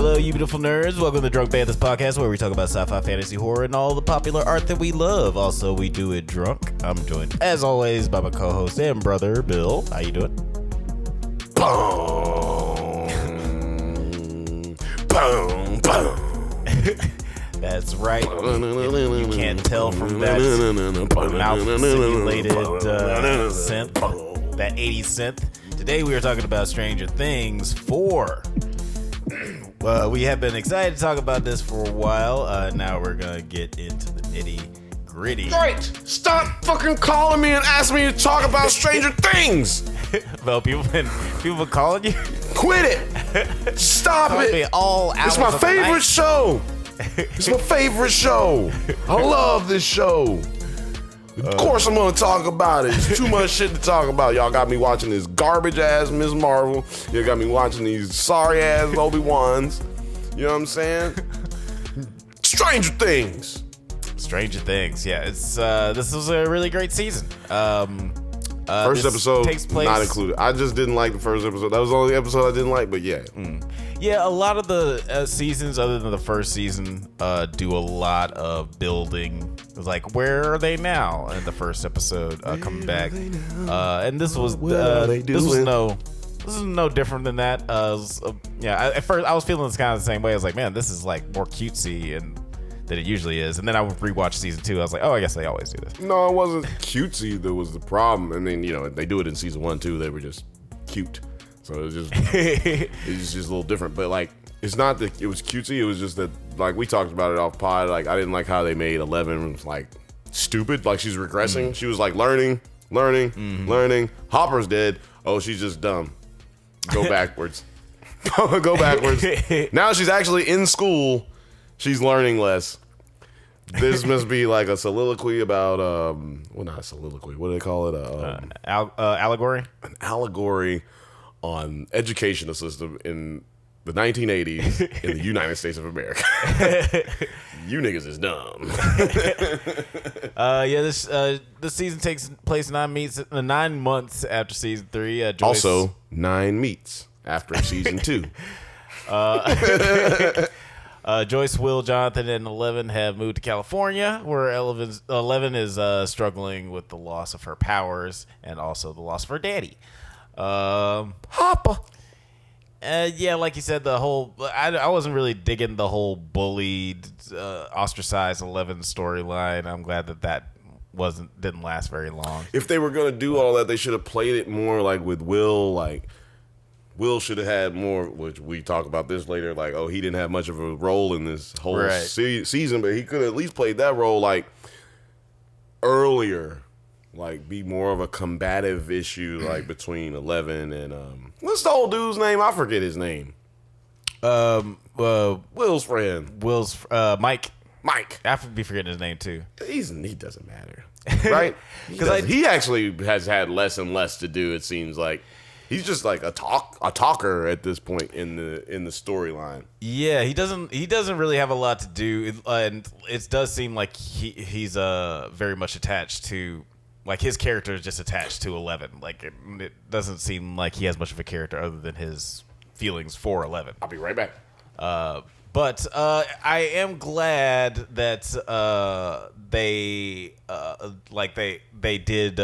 Hello, you beautiful nerds. Welcome to the Drunk Banthas podcast, where we talk about sci-fi, fantasy, horror, and all the popular art that we love. Also, we do it drunk. I'm joined, as always, by my co-host and brother, Bill. How you doing? Boom. Boom. Boom. That's right. You can't tell from that mouth-simulated synth, that 80s synth. Today we are talking about Stranger Things 4. Well, we have been excited to talk about this for a while. Now we're going to get into the nitty-gritty. Great! Stop fucking calling me and asking me to talk about Stranger Things! Well, people been calling you? Quit it! Stop it! It's my favorite show! It's my favorite show! I love this show! Of course I'm gonna talk about it. It's too much shit to talk about. Y'all got me watching this garbage-ass Ms. Marvel. You got me watching these sorry-ass Obi-Wans. You know what I'm saying? Stranger Things! Stranger Things, yeah. It's this was a really great season. First episode takes place, not included. I just didn't like the first episode. That was the only episode I didn't like, but yeah. Yeah, a lot of the seasons, other than the first season, do a lot of building. Like, where are they now? In the first episode, coming back, and this was no different than that. At first I was feeling this kind of the same way. I was like, man, this is like more cutesy than it usually is. And then I would rewatch season 2. I was like, oh, I guess they always do this. No, it wasn't cutesy that was the problem. I mean, you know, they do it in season 1 too. They were just cute. So it was just it's just a little different. But like, it's not that it was cutesy. It was just that, like, we talked about it off pod. Like, I didn't like how they made 11 like stupid. Like, she's regressing. She was like learning. Hopper's dead. Oh, she's just dumb. Go backwards. Go backwards. Now she's actually in school. She's learning less. This must be like a soliloquy about well, not a soliloquy. What do they call it? Allegory. An allegory on educational system in the 1980s in the United States of America. You niggas is dumb. This season takes place 9 months after season 3. Joyce, also 9 meets after season 2. Joyce, Will, Jonathan, and Eleven have moved to California, where Eleven is struggling with the loss of her powers and also the loss of her daddy. Hopper. Yeah, like you said, the whole I wasn't really digging the whole bullied, ostracized Eleven storyline. I'm glad that didn't last very long. If they were gonna do all that, they should have played it more like with Will. Like, Will should have had more, which we talk about this later, like, oh, he didn't have much of a role in this whole season, but he could have at least played that role, like, earlier. Like, be more of a combative issue, like, between Eleven and, what's the old dude's name? I forget his name. Will's friend. Mike. Mike. I be forgetting his name, too. He doesn't matter, right? He actually has had less and less to do, it seems like. He's just like a talker at this point in the storyline. Yeah, he doesn't really have a lot to do, and it does seem like he's very much attached to, like, his character is just attached to Eleven. Like, it doesn't seem like he has much of a character other than his feelings for Eleven. I'll be right back. But I am glad that they did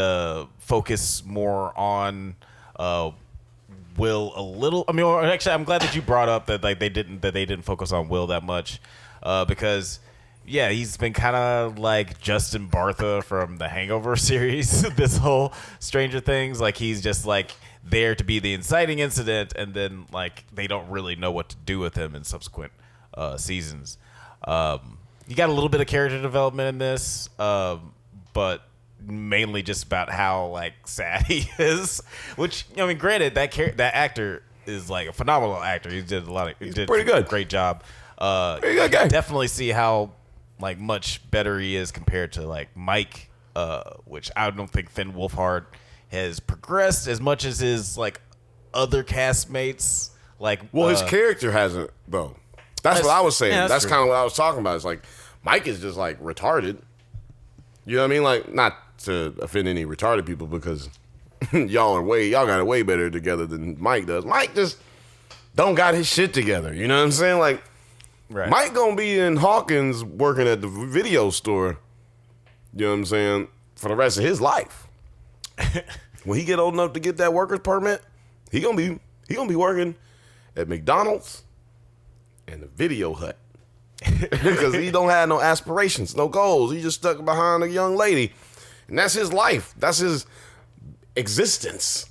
focus more on Will a little. I mean, or actually, I'm glad that you brought up that they didn't focus on Will that much, because yeah, he's been kind of like Justin Bartha from the Hangover series. This whole Stranger Things, like, he's just like there to be the inciting incident, and then like they don't really know what to do with him in subsequent seasons. You got a little bit of character development in this, but mainly just about how, like, sad he is, which, I mean, granted, that actor is like a phenomenal actor. He did pretty good, great job. Pretty good guy. Definitely see how, like, much better he is compared to, like, Mike, which I don't think Finn Wolfhard has progressed as much as his, like, other castmates. Like, well, his character hasn't, though. That's what I was saying. Yeah, that's kind of what I was talking about. It's like Mike is just like retarded. You know what I mean? Like, not to offend any retarded people, because y'all got it way better together than Mike does. Mike just don't got his shit together. You know what I'm saying? Like, right. Mike gonna be in Hawkins working at the video store. You know what I'm saying? For the rest of his life. When he get old enough to get that worker's permit, he gonna be working at McDonald's and the Video Hut. Because he don't have no aspirations, no goals. He just stuck behind a young lady. And that's his life. That's his existence.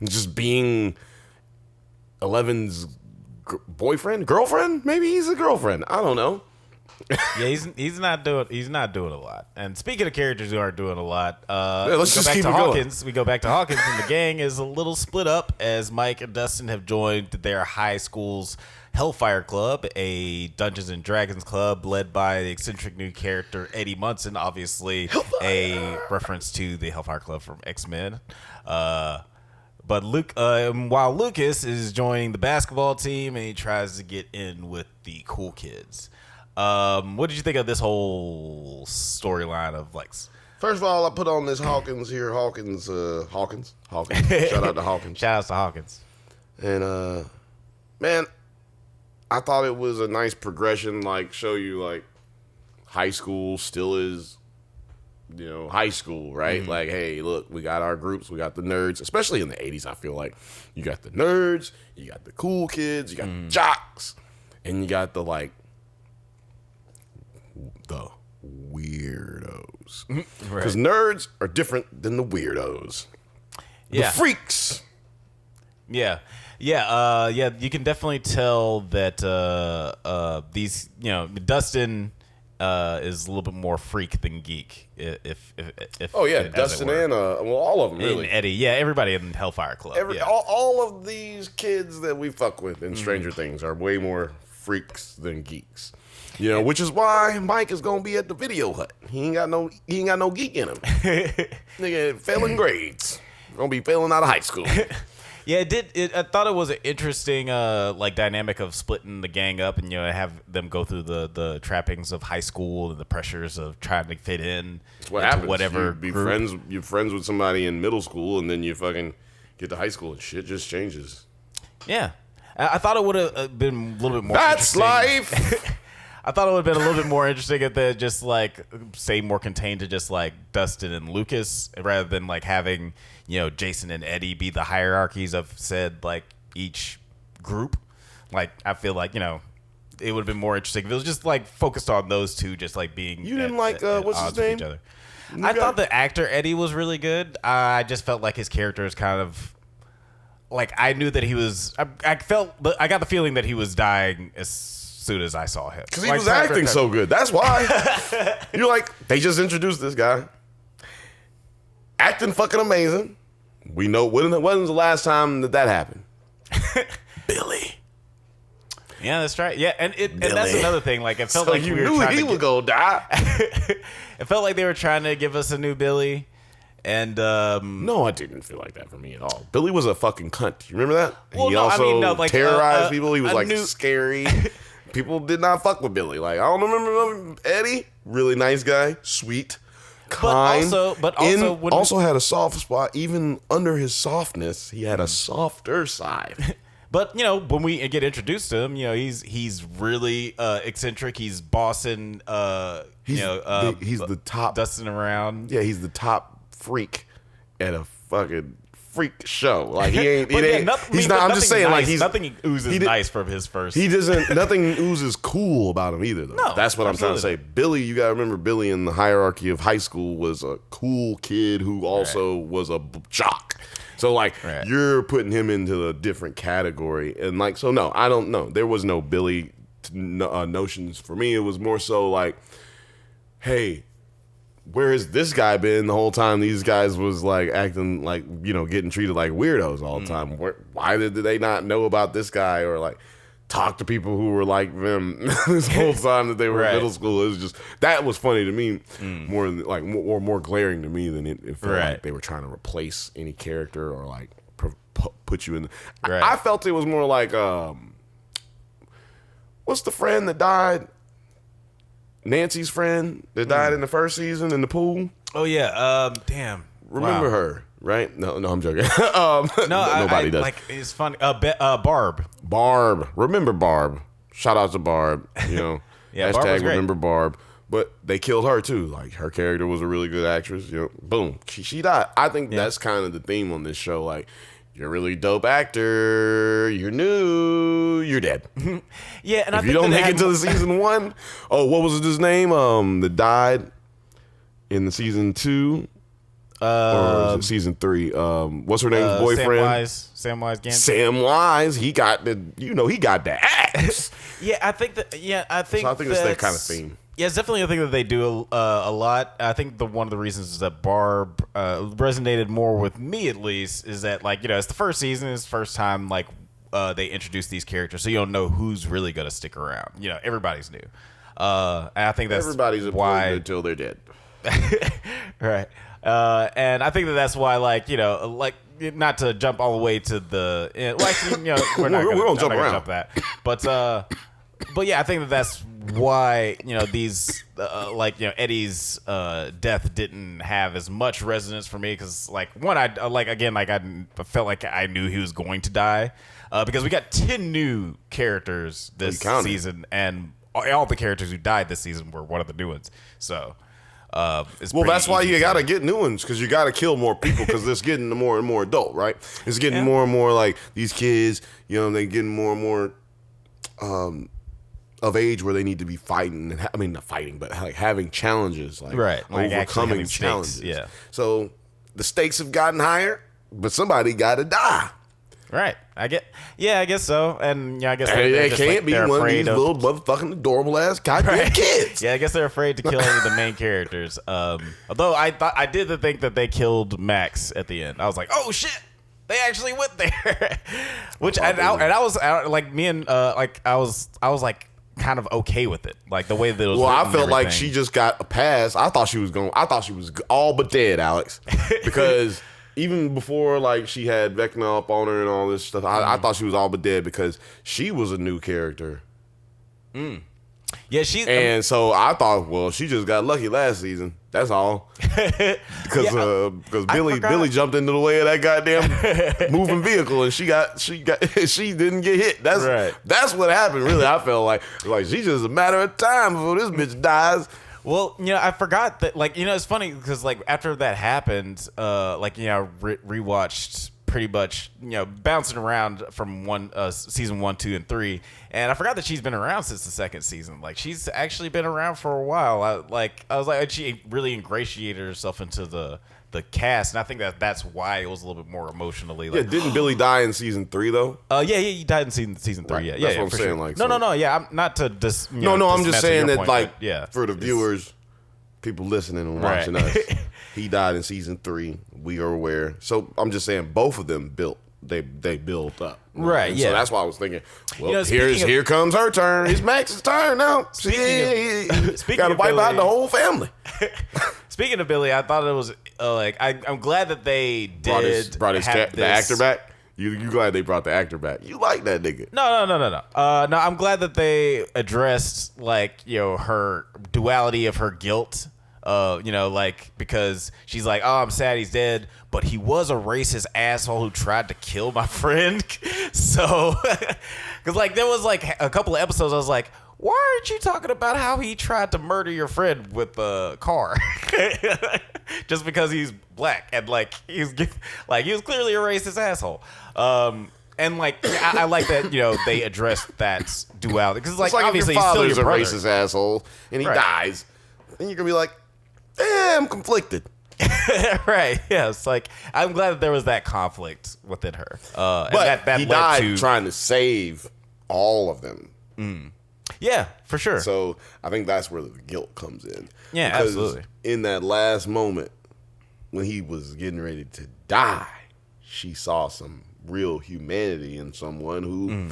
Just being 11's girlfriend? Maybe he's a girlfriend. I don't know. Yeah, he's not doing a lot. And speaking of characters who aren't doing a lot, let's just keep it Hawkins. We go back to Hawkins, and the gang is a little split up as Mike and Dustin have joined their high school's Hellfire Club, a Dungeons and Dragons club led by the eccentric new character Eddie Munson, obviously a reference to the Hellfire Club from X-Men. But while Lucas is joining the basketball team and he tries to get in with the cool kids. What did you think of this whole storyline of Lex? First of all, I put on this Hawkins here. Hawkins. Shout out to Hawkins. Shout out to Hawkins. And, man, I thought it was a nice progression, like, show you, like, high school still is, you know, high school, right? Mm-hmm. Like, hey, look, we got our groups, we got the nerds, especially in the 80s, I feel like. You got the nerds, you got the cool kids, you got the jocks, and you got the, like, the weirdos. Because nerds are different than the weirdos. Yeah. The freaks. Yeah. Yeah, you can definitely tell that these, you know, Dustin is a little bit more freak than geek. If Dustin and all of them really. And Eddie, yeah, everybody in Hellfire Club. All of these kids that we fuck with in Stranger Things are way more freaks than geeks. You know, which is why Mike is gonna be at the Video Hut. He ain't got no geek in him. Nigga failing grades. Gonna be failing out of high school. Yeah, it did. I thought it was an interesting, like, dynamic of splitting the gang up and, you know, have them go through the trappings of high school and the pressures of trying to fit in. That's what happens. Whatever. You're friends with somebody in middle school, and then you fucking get to high school, and shit just changes. Yeah, I thought it would have been a little bit more. That's life. I thought it would have been a little bit more interesting if they just, like, say more contained to just, like, Dustin and Lucas rather than, like, having, you know, Jason and Eddie be the hierarchies of said, like, each group. Like, I feel like, you know, it would have been more interesting if it was just, like, focused on those two just, like, being You didn't like, what's his name? Each other. I thought the actor Eddie was really good. I just felt like his character is kind of, like, I knew that he was, I got the feeling that he was dying as soon as I saw him. Because he was acting so good. That's why. You're like, they just introduced this guy. Acting fucking amazing. We know, when was the last time that happened? Billy. Yeah, that's right. Yeah, and that's another thing. Like, it felt like you knew he would go die. It felt like they were trying to give us a new Billy. And no, I didn't feel like that for me at all. Billy was a fucking cunt. You remember that? Well, he terrorized people. He was scary. People did not fuck with Billy. Like, I don't remember Eddie. Really nice guy, sweet, kind. But also had a soft spot. Even under his softness, he had a softer side. But, you know, when we get introduced to him, you know, he's really eccentric. He's bossing. He's the top, dusting around. Yeah, he's the top freak at a fucking freak show. Like, he ain't. He's not. I'm just saying, nice. like, nothing oozes nice from his first. He doesn't. Nothing oozes cool about him either. Though. No, that's what I'm trying to say. Billy, you gotta remember, Billy in the hierarchy of high school was a cool kid who also was a jock. So, like, you're putting him into a different category, and like, so no, I don't know. There was no Billy notions for me. It was more so like, hey, where has this guy been the whole time? These guys was like acting like, you know, getting treated like weirdos all the time. Why did they not know about this guy or like talk to people who were like them this whole time that they were in middle school? It was just, that was funny to me more than like more glaring to me than it felt like they were trying to replace any character or like put you in. I felt it was more like what's the friend that died? Nancy's friend that died in the first season in the pool. Oh yeah, damn. Remember her? right? No, I'm joking. Nobody does. Like, it's funny. Barb. Barb. Remember Barb. Shout out to Barb. You know, yeah, Barb was great. Remember Barb. But they killed her too. Like, her character was a really good actress. You know, boom, she died. I think that's kind of the theme on this show. Like, you're a really dope actor. You're new. You're dead. Yeah, and if you don't make it to the season 1, what was his name? That died in the season 2. Or was it season 3? What's her name's boyfriend? Samwise Gamgee. Samwise. He got the axe. Yeah, I think that. Yeah, I think. So I think that's their kind of theme. Yeah, it's definitely a thing that they do a lot. I think one of the reasons is that Barb resonated more with me, at least, is that, like, you know, it's the first season, it's the first time, like, they introduce these characters, so you don't know who's really going to stick around. You know, everybody's new. And I think that's everybody's why until they're dead. Right. And I think that's why, like, you know, like, not to jump all the way to the end. Well, actually, you know, we're not going to jump that. But yeah, I think that's why, you know, these like, you know, Eddie's death didn't have as much resonance for me because, like, one, I felt like I knew he was going to die because we got 10 new characters this season, and all the characters who died this season were one of the new ones. So. That's why you gotta get new ones, because you gotta kill more people, because it's getting more and more adult, right? It's getting more and more like these kids, you know, they getting more and more of age where they need to be fighting, and not fighting, but like having challenges, like overcoming challenges. Yeah. So the stakes have gotten higher, but somebody gotta die. Right. I guess so. And yeah, I guess they can't be one of these little motherfucking adorable ass goddamn kids. Yeah, I guess they're afraid to kill any of the main characters. Although I did think that they killed Max at the end. I was like, oh shit, they actually went there. Which I was like, me and I was like kind of okay with it, like the way that it was. Well, I felt like she just got a pass. I thought she was all but dead, Alex, because. Even before, like, she had Vecna up on her and all this stuff, I thought she was all but dead because she was a new character. Yeah, so I thought, well, she just got lucky last season. That's all. Because Billy jumped into the way of that goddamn moving vehicle, and she didn't get hit. That's what happened. Really, I felt like she's just a matter of time before this bitch dies. Well, you know, I forgot that, like, you know, it's funny because, like, after that happened, like, you know, rewatched pretty much, you know, bouncing around from season 1, 2, and 3, and I forgot that she's been around since the second season. Like, she's actually been around for a while. I was like, she really ingratiated herself into the cast, and I think that's why it was a little bit more emotionally. Like, didn't Billy die in season 3 though? He died in season 3. Right. Yeah, that's what I'm saying. Sure. Like, no. Yeah, I'm not to dis. I'm just saying that, point, like, for the viewers, people listening and watching us, he died in season 3. We are aware. So I'm just saying, both of them built up. Right. And yeah. So that's why I was thinking, well, here comes her turn. It's Max's turn now. Speaking got to wipe out the whole family. Speaking of Billy, I thought it was like I'm glad that they brought the actor back. You glad they brought the actor back? You like that nigga? No. No, I'm glad that they addressed, like, you know, her duality of her guilt. You know, like, because she's like, oh, I'm sad he's dead, but he was a racist asshole who tried to kill my friend. So, because, like, there was, like, a couple of episodes I was like, why aren't you talking about how he tried to murder your friend with a car? Just because he's black and, like, he was clearly a racist asshole. And, like, I like that, you know, they addressed that duality, because, like, obviously if your father's he's still your a racist asshole and he dies, then you're gonna be like, I'm conflicted. Right. Yeah. It's like, I'm glad that there was that conflict within her. But that he died trying to save all of them. Yeah, for sure. So I think that's where the guilt comes in. Yeah, because absolutely. In that last moment when he was getting ready to die, she saw some real humanity in someone who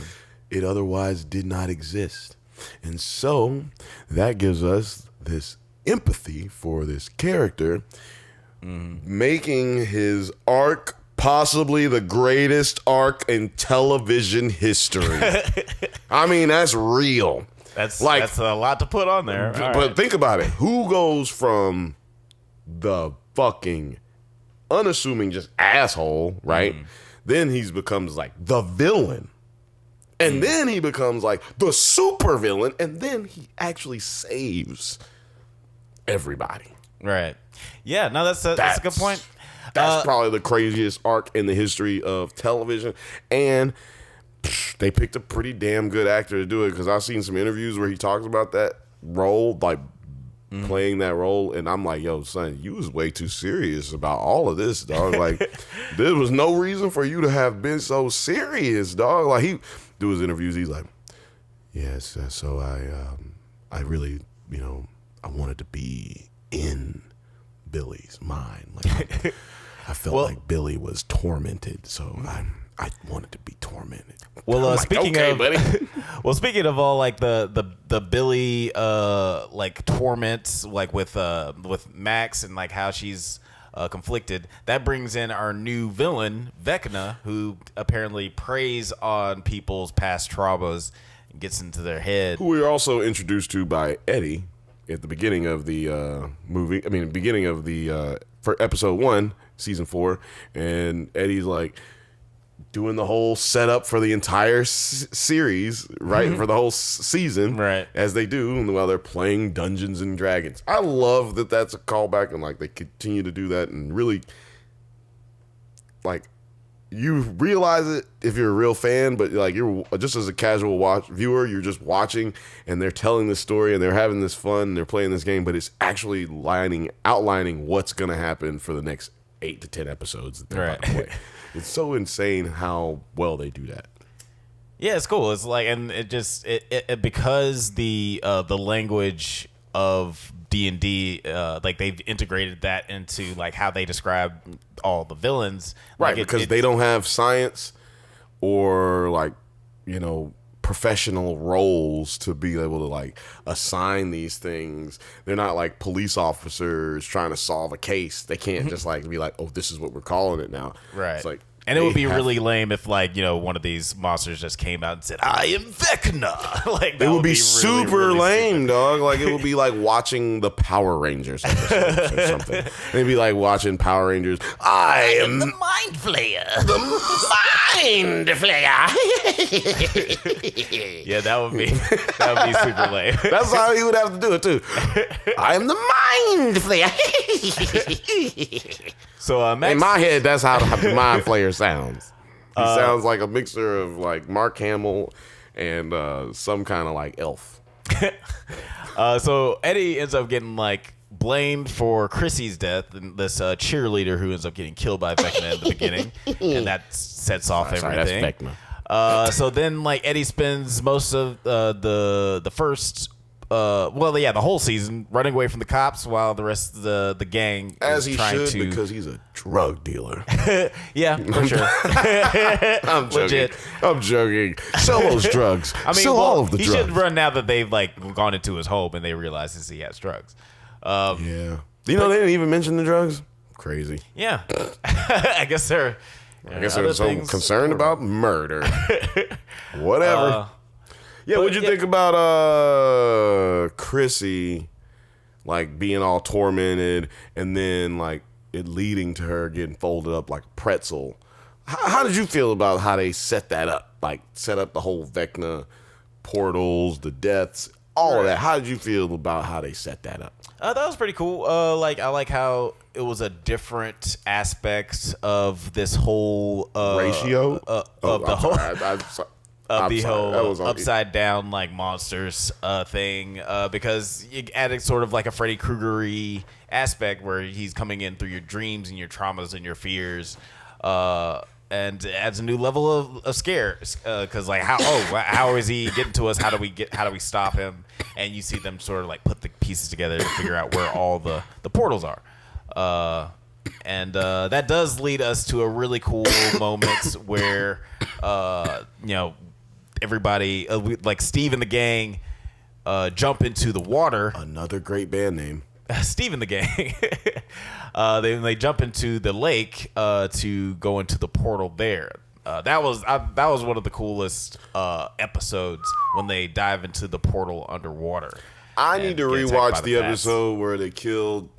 it otherwise did not exist. And so that gives us this empathy for this character, making his arc possibly the greatest arc in television history. I mean, that's real. That's a lot to put on there. But think about it. Who goes from the fucking unassuming, just asshole, right? Then he becomes like the villain. And then he becomes like the super villain. And then he actually saves everybody. Right. Yeah, no, that's a good point. That's probably the craziest arc in the history of television. And they picked a pretty damn good actor to do it, because I've seen some interviews where he talks about that role, like playing that role, and I'm like, yo, son, you was way too serious about all of this, dog. Like, there was no reason for you to have been so serious, dog. Like, he do his interviews, he's like, yes, so I really, I wanted to be in Billy's mind. Like, I felt like Billy was tormented, so I wanted to be tormented. Well, speaking of all like the Billy like torments, like with Max, and like how she's conflicted, that brings in our new villain Vecna, who apparently preys on people's past traumas and gets into their head. Who we are also introduced to by Eddie at the beginning of the movie. I mean, beginning of the for episode 1, season 4, and Eddie's like doing the whole setup for the entire series, right? For the whole season, right? As they do while they're playing Dungeons and Dragons. I love that that's a callback, and like they continue to do that, and really, like, you realize it if you're a real fan, but like you're just as a casual viewer, you're just watching, and they're telling this story, and they're having this fun, and they're playing this game, but it's actually outlining what's going to happen for the next 8 to 10 episodes that they're about to play. It's so insane how well they do that. Yeah, it's cool. It's like, and it just because the language of D&D, like they've integrated that into like how they describe all the villains, right? Like because they don't have science or like professional roles to be able to like assign these things. They're not like police officers trying to solve a case. They can't just like be like, oh, this is what we're calling it now. Right. It's like, and it would be really lame if like, one of these monsters just came out and said, I am Vecna. Like, that it would be really, super really lame, stupid. dog. Like, it would be like watching the Power Rangers episodes or something. It'd be like watching Power Rangers. I am the Mind Flayer. The Mind Flayer. Yeah, that would be super lame. That's how he would have to do it too. I am the Mind Flayer. So Max, in my head, that's how the Mind Flayer sounds. He sounds like a mixture of like Mark Hamill and some kind of like elf. So Eddie ends up getting like blamed for Chrissy's death, and this cheerleader who ends up getting killed by Vecna at the beginning, and that sets off everything. That's Vecna. So then like Eddie spends most of the first the whole season running away from the cops, while the rest of the gang as is he trying should, to, because he's a drug dealer. Yeah, for sure. I'm joking. Legit. I'm joking. Sell those drugs. I mean, sell all of the he drugs. should run now that they've like gone into his home and they realize he has drugs. Yeah. They didn't even mention the drugs. Crazy. Yeah. I guess they're so concerned about murder. Whatever. Yeah, what'd you think about Chrissy, like being all tormented, and then like it leading to her getting folded up like a pretzel? How did you feel about how they set that up? Like set up the whole Vecna portals, the deaths, all of that. How did you feel about how they set that up? That was pretty cool. I like how it was a different aspect of this whole ratio of the whole upside down like monsters thing, because you added sort of like a Freddy Krueger-y aspect where he's coming in through your dreams and your traumas and your fears, and adds a new level of scare, because like how is he getting to us? How do we stop him? And you see them sort of like put the pieces together to figure out where all the portals are. And that does lead us to a really cool moment where everybody like Steve and the gang jump into the water. Another great band name. Steve and the gang. They jump into the lake to go into the portal there. That was one of the coolest episodes when they dive into the portal underwater. I need to rewatch the episode where they killed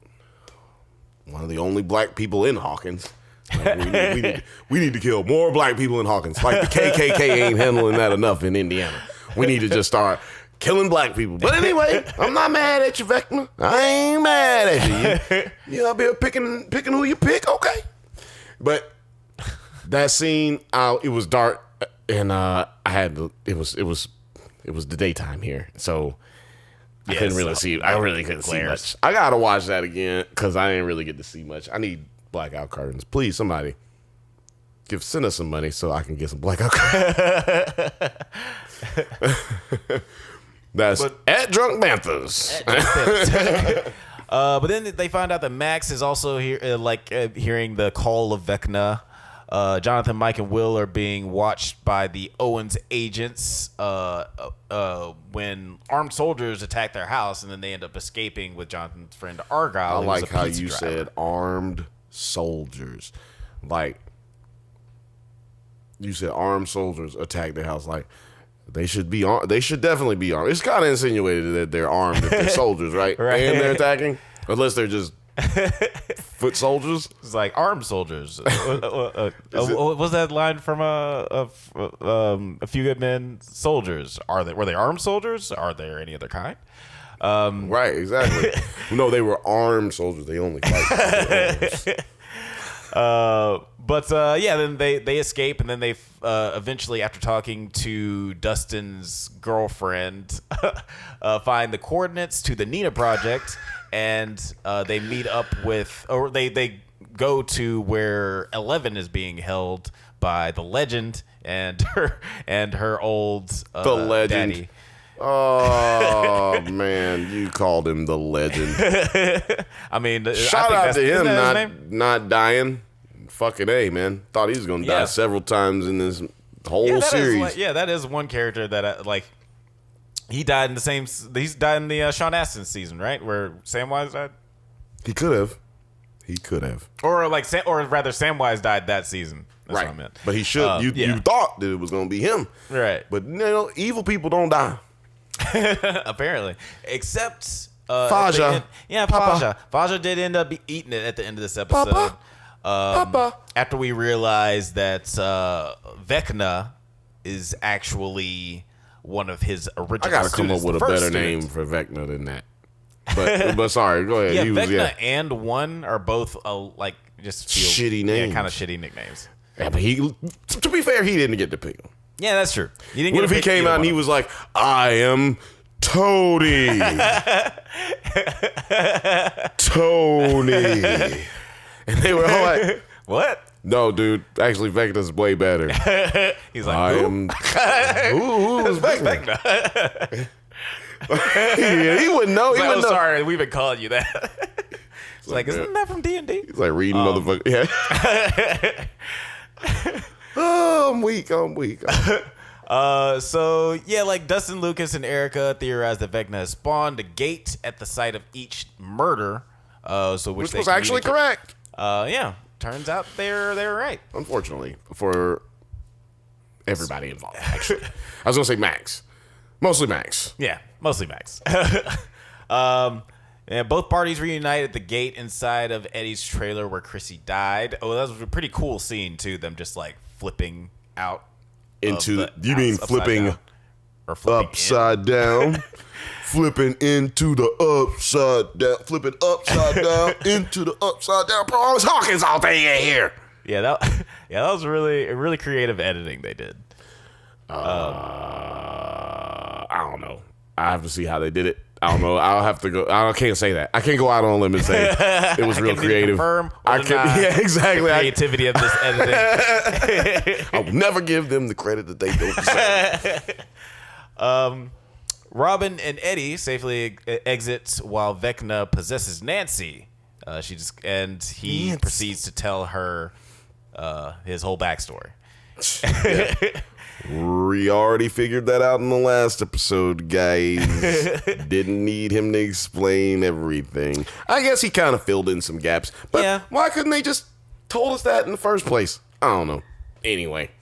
one of the only black people in Hawkins. Like, we need to kill more black people in Hawkins. Like the KKK ain't handling that enough in Indiana. We need to just start killing black people. But anyway, I'm not mad at you, Vecna. I ain't mad at you. You up here picking who you pick, okay? But that scene, it was dark, and it was the daytime here, so I couldn't really see. I really couldn't see much. I gotta watch that again because I didn't really get to see much. I need blackout curtains. Please, somebody send us some money so I can get some blackout curtains. That's at Drunk Banthas. But then they find out that Max is also here, hearing the call of Vecna. Jonathan, Mike, and Will are being watched by the Owens agents when armed soldiers attack their house, and then they end up escaping with Jonathan's friend Argyle. I like how you said armed soldiers. Like, you said armed soldiers attack their house. Like, they should be armed. They should definitely be armed. It's kind of insinuated that they're armed if they're soldiers, right? Right. And they're attacking, unless they're just foot soldiers. It's like armed soldiers. What was that line from A Few Good Men? Soldiers. Were they armed soldiers? Are there any other kind? Right, exactly. No, they were armed soldiers. They only fight. Then they escape, and then they eventually, after talking to Dustin's girlfriend, find the coordinates to the Nina Project, and they meet up with, or they go to where 11 is being held by the Legend and her old the Legend. daddy. Oh man, you called him the Legend. I mean, shout out to him not dying. Fucking A, man. Thought he was gonna die several times in this whole series. That is one character that he died in the same. He's died in the Sean Astin season, right? Where Samwise died. He could have. Or rather, Samwise died that season. That's what I meant. But he should. You thought that it was gonna be him, right? But evil people don't die. Apparently, except Faja. Faja. Faja did end up eating it at the end of this episode. Papa. After we realized that Vecna is actually one of his original students. I gotta come up with a better name for Vecna than that. But sorry, go ahead. Vecna and One are both just shitty names. Yeah, kind of shitty nicknames. Yeah, but to be fair, he didn't get to pick them. Yeah, that's true. What if he came out and he was like, I am Tony. Tony. And they were all like, what? No, dude. Actually, Vecna's way better. He's like, who was Vecna? Yeah, he wouldn't know. Sorry, we've been calling you that. It's like, isn't that from D&D? He's like reading motherfucker. Yeah. Oh, I'm weak. Dustin, Lucas, and Erica theorized that Vecna has spawned a gate at the site of each murder. Which was actually correct. Turns out they're right. Unfortunately, for everybody involved. Actually, I was gonna say Max, mostly Max. Yeah, mostly Max. And both parties reunite at the gate inside of Eddie's trailer where Chrissy died. Oh, that was a pretty cool scene too. Them just flipping out into you mean flipping or flipping upside down. Flipping into the upside down, flipping upside down into the upside down. Bro, it's Hawkins all day in here. Yeah, that was really creative editing they did. I don't know. I have to see how they did it. I don't know. I'll have to go. I can't say that. I can't go out on a limb and say it was real creative. Yeah, exactly. The creativity of this editing. I will never give them the credit that they don't deserve. Robin and Eddie safely exit while Vecna possesses Nancy. He proceeds to tell her his whole backstory. Yeah. We already figured that out in the last episode, guys. Didn't need him to explain everything. I guess he kind of filled in some gaps. But why couldn't they just told us that in the first place? I don't know. Anyway,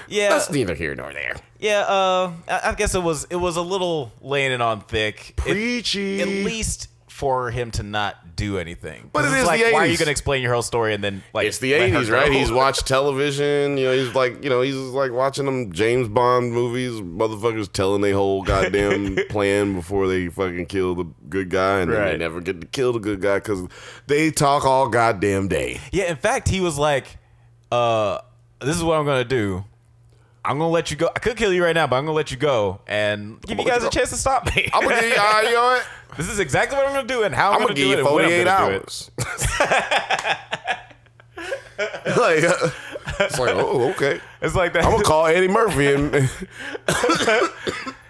that's neither here nor there. Yeah, I guess it was a little laying it on thick. Preachy. At least for him to not do anything. But it is like, the 80s. Why are you going to explain your whole story and then like it's the 80s, right? He's watched television. He's like watching them James Bond movies. Motherfuckers telling their whole goddamn plan before they fucking kill the good guy, and then they never get to kill the good guy because they talk all goddamn day. Yeah, in fact, he was like, "This is what I'm going to do. I'm going to let you go. I could kill you right now, but I'm going to let you go and give you guys a chance to stop me. I'm going to give you, you know what? This is exactly what I'm going to do and how I'm going to do it and 48 hours. It's like, oh, okay. It's like that. I'm going to call Eddie Murphy.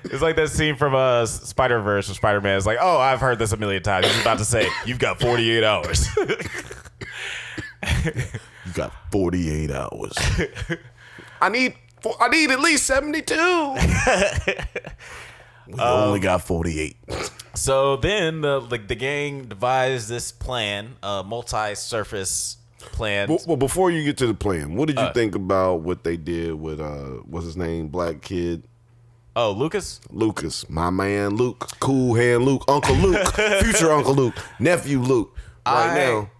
It's like that scene from Spider-Verse or Spider-Man. It's like, oh, I've heard this a million times. He's about to say, you've got 48 hours. You got 48 hours. I need at least 72. We only got 48. So then the gang devised this plan, multi-surface plan. Well, before you get to the plan, what did you think about what they did with what's his name, black kid? Oh, Lucas? Lucas, my man Luke, cool hand Luke, Uncle Luke, future Uncle Luke, nephew Luke. Now,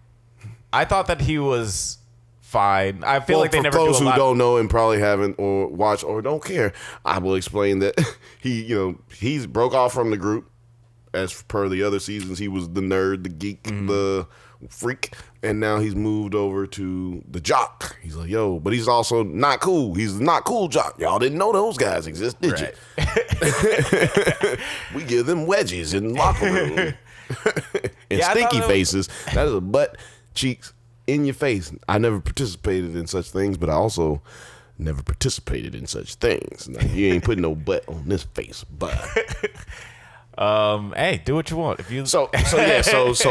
I thought that he was fine. I feel like they never do a lot. For those who don't know and probably haven't or watched or don't care, I will explain that he's broke off from the group. As per the other seasons, he was the nerd, the geek, the freak, and now he's moved over to the jock. He's like, yo, but he's also not cool. He's the not cool jock. Y'all didn't know those guys exist, did you? We give them wedges in the locker room. And stinky faces. That is a butt, cheeks, in your face. I never participated in such things, but I also never participated in such things. Now, you ain't putting no butt on this face, but hey, do what you want. If you so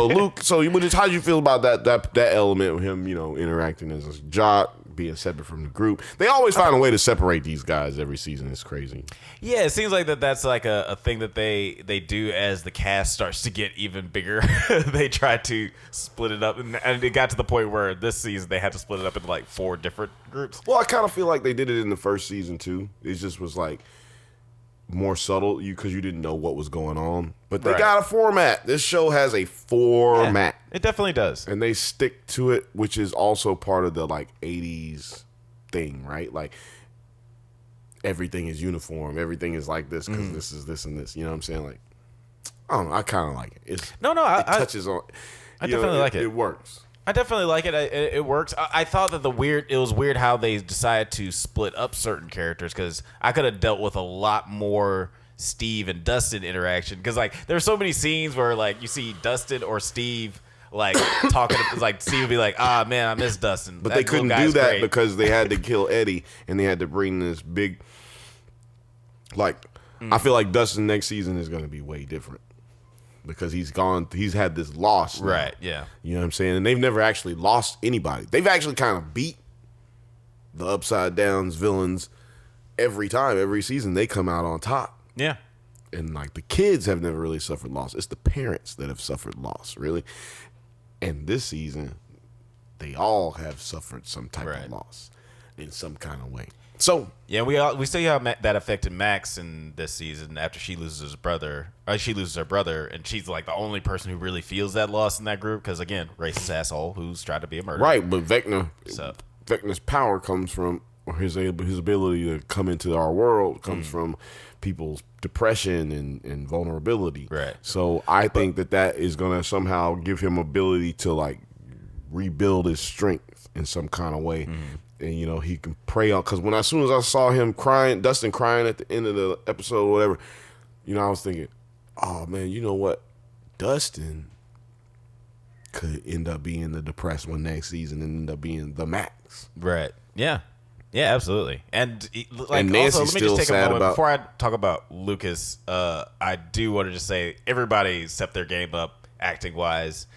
Luke. So how do you feel about that element of him? Interacting as a jock, being separate from the group. They always find a way to separate these guys every season. It's crazy. Yeah, it seems like that's like a thing that they do as the cast starts to get even bigger. They try to split it up, and it got to the point where this season they had to split it up into like 4 different groups. Well, I kind of feel like they did it in the first season too. It just was like more subtle because you didn't know what was going on. But they got a format. This show has a format. Yeah, it definitely does. And they stick to it, which is also part of the like 80s thing, right? Like everything is uniform. Everything is like this because this is this and this. You know what I'm saying? Like, I don't know. I kind of like it. It touches on. I definitely like it. It works. I definitely like it. It works. I thought that it was weird how they decided to split up certain characters because I could have dealt with a lot more Steve and Dustin interaction because like there's so many scenes where like you see Dustin or Steve like talking like Steve would be like, ah man, I miss Dustin. But they couldn't do that because they had to kill Eddie and they had to bring this big like I feel like Dustin next season is going to be way different. Because he's had this loss now. Right, yeah. You know what I'm saying? And they've never actually lost anybody. They've actually kind of beat the Upside Down's villains every season they come out on top. Yeah. And like the kids have never really suffered loss. It's the parents that have suffered loss, really. And this season, they all have suffered some type of loss in some kind of way. So yeah, we see how that affected Max in this season after she loses her brother, and she's like the only person who really feels that loss in that group because again, racist asshole who's tried to be a murderer. Right, but Vecna's power comes from or his ability to come into our world comes from people's depression and vulnerability. Right. So I think that is going to somehow give him ability to like rebuild his strength in some kind of way. And, he can prey on, because as soon as I saw him crying, Dustin crying at the end of the episode or whatever, I was thinking, oh man, you know what? Dustin could end up being the depressed one next season and end up being the Max. Right. Yeah. Yeah, absolutely. And Nancy's also, let me still just take sad a moment about. before I talk about Lucas. I do want to just say everybody stepped their game up acting wise.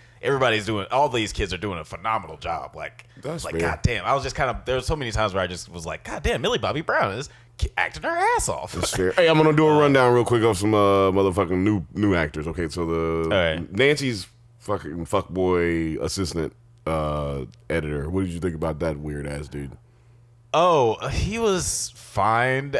All these kids are doing a phenomenal job. That's fair. goddamn. I was just there were so many times where I just was like, goddamn, Millie Bobby Brown is acting her ass off. That's fair. Hey, I'm gonna do a rundown real quick of some motherfucking new actors. Okay, so Nancy's fucking fuckboy assistant editor. What did you think about that weird ass dude? Oh, he was fine.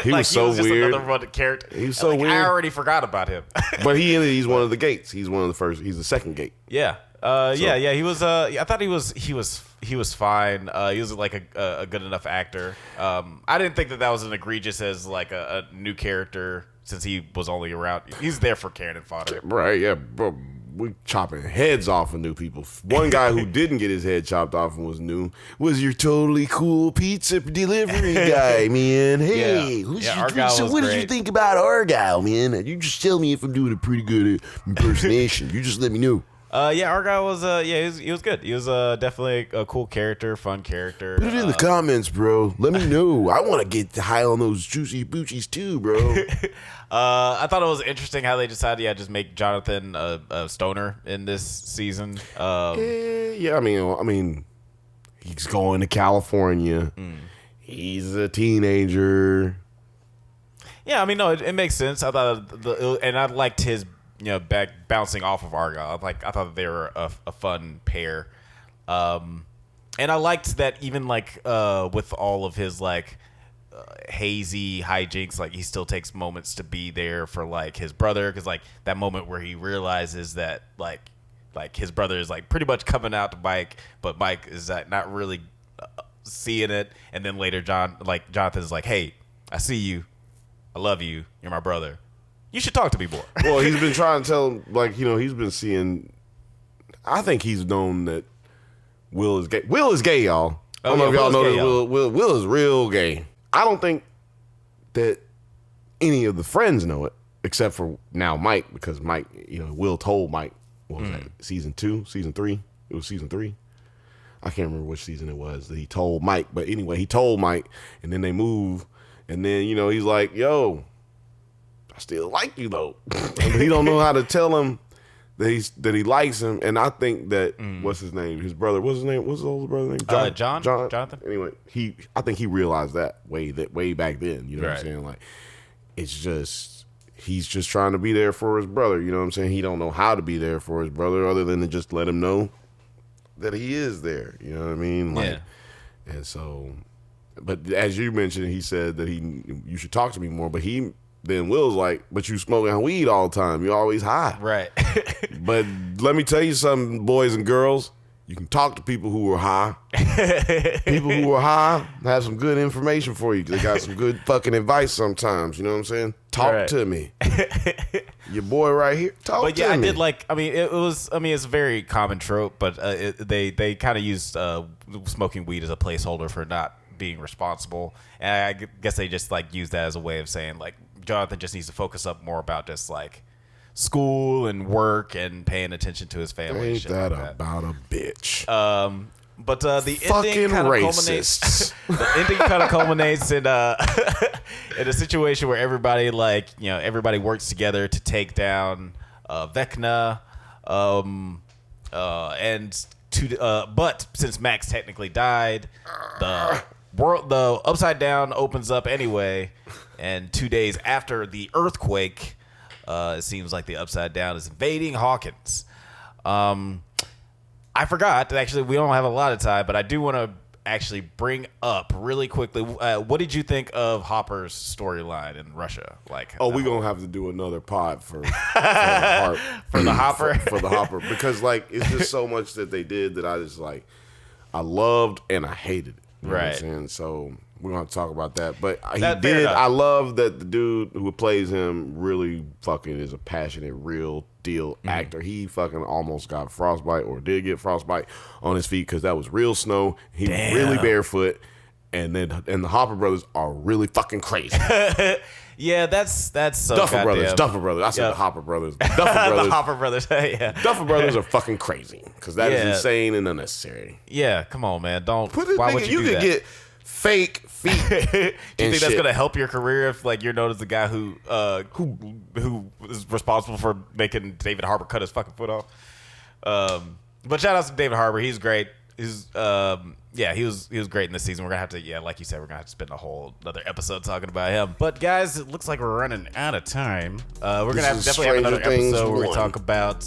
He was so just weird. Another one character. He was so weird. I already forgot about him. But he's one of the gates. He's one of the first. He's the second gate. Yeah. Yeah. He was. I thought he was fine. He was like a good enough actor. I didn't think that was as egregious as like a new character since he was only around. He's there for cannon fodder. Right. Yeah. Bro, we chopping heads off of new people. One guy who didn't get his head chopped off and was new was your totally cool pizza delivery guy, man. Hey, what did you think about Argyle, man? You just tell me if I'm doing a pretty good impersonation. You just let me know. Argyle was he was good. He was definitely a cool character, fun character. Put it in the comments, bro. Let me know. I want to get high on those juicy boochies too, bro. I thought it was interesting how they decided, just make Jonathan a stoner in this season. Yeah, I mean, he's going to California. He's a teenager. Yeah, I mean, no, it makes sense. I thought and I liked his, back bouncing off of Argyle. I thought that they were a fun pair. And I liked that even with all of his hazy hijinks, he still takes moments to be there for his brother, because that moment where he realizes that his brother is pretty much coming out to Mike, but Mike is not really seeing it, and then later Jonathan is like, hey, I see you, I love you, you're my brother, you should talk to me more. Well, he's been trying to tell him, he's been seeing, I think he's known that Will is gay. Will is gay, y'all. I don't know if y'all know that Will is real gay. I don't think that any of the friends know it, except for now Mike, because Mike, Will told Mike, what was that, season 2, season 3? It was season 3. I can't remember which season it was that he told Mike, but anyway, he told Mike, and then they move, and then, he's like, yo, I still like you, though. He don't know how to tell him that he likes him, and I think that what's his name? His brother. What's his name? What's his older brother name? Jonathan. Anyway, I think he realized that way back then. You know what I'm saying? It's just he's just trying to be there for his brother. You know what I'm saying? He don't know how to be there for his brother other than to just let him know that he is there. You know what I mean? And so, but as you mentioned, he said that you should talk to me more, but then Will's like, but you smoking weed all the time. You're always high. Right. But let me tell you something, boys and girls. You can talk to people who are high. People who are high have some good information for you. They got some good fucking advice sometimes. You know what I'm saying? Talk to me. Your boy right here. Talk to me. But yeah, I did it's a very common trope, but they kind of used smoking weed as a placeholder for not being responsible. And I guess they just use that as a way of saying Jonathan just needs to focus up more about just school and work and paying attention to his family. Ain't that about a bitch? But the ending kind of culminates. The ending kind of culminates in a situation where everybody everybody works together to take down Vecna, but since Max technically died, the Upside Down opens up anyway, and 2 days after the earthquake, it seems like the Upside Down is invading Hawkins. I forgot that actually we don't have a lot of time, but I do want to actually bring up really quickly. What did you think of Hopper's storyline in Russia? We're gonna have to do another pod for the Hopper for the Hopper, because it's just so much that they did that I just I loved and I hated it. You know what I'm saying? So we're going to have to talk about that. But I love that the dude who plays him really fucking is a passionate, real deal actor. He fucking almost got frostbite, or did get frostbite on his feet, because that was real snow. He was really barefoot. And the Hopper brothers are really fucking crazy. Yeah, that's so Duffer Brothers. I said the Hopper brothers. Duffer Brothers. The Hopper Brothers. Yeah. Duffer Brothers are fucking crazy, because that is insane and unnecessary. Yeah, come on, man. Why would you do that? You could get fake feet. Do you think that's gonna help your career if you're known as the guy who is responsible for making David Harbour cut his fucking foot off? But shout out to David Harbour. He's great. He's he was great in this season. We're gonna have to, like you said, we're gonna have to spend a whole another episode talking about him. But guys, it looks like we're running out of time. We're gonna definitely have another episode where we talk about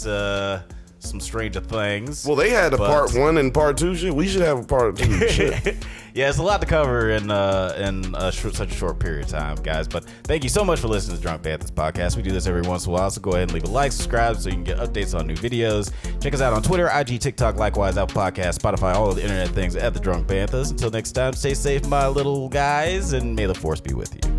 some stranger things. Well, they had a part 1 and part 2 shit. We should have a part 2 shit. Yeah, it's a lot to cover in such a short period of time, guys. But thank you so much for listening to Drunk Banthas podcast. We do this every once in a while, so go ahead and leave a like, subscribe, so you can get updates on new videos. Check us out on Twitter, IG, TikTok, likewise, Apple Podcasts, Spotify, all of the internet things at the Drunk Banthas. Until next time, stay safe, my little guys, and may the force be with you.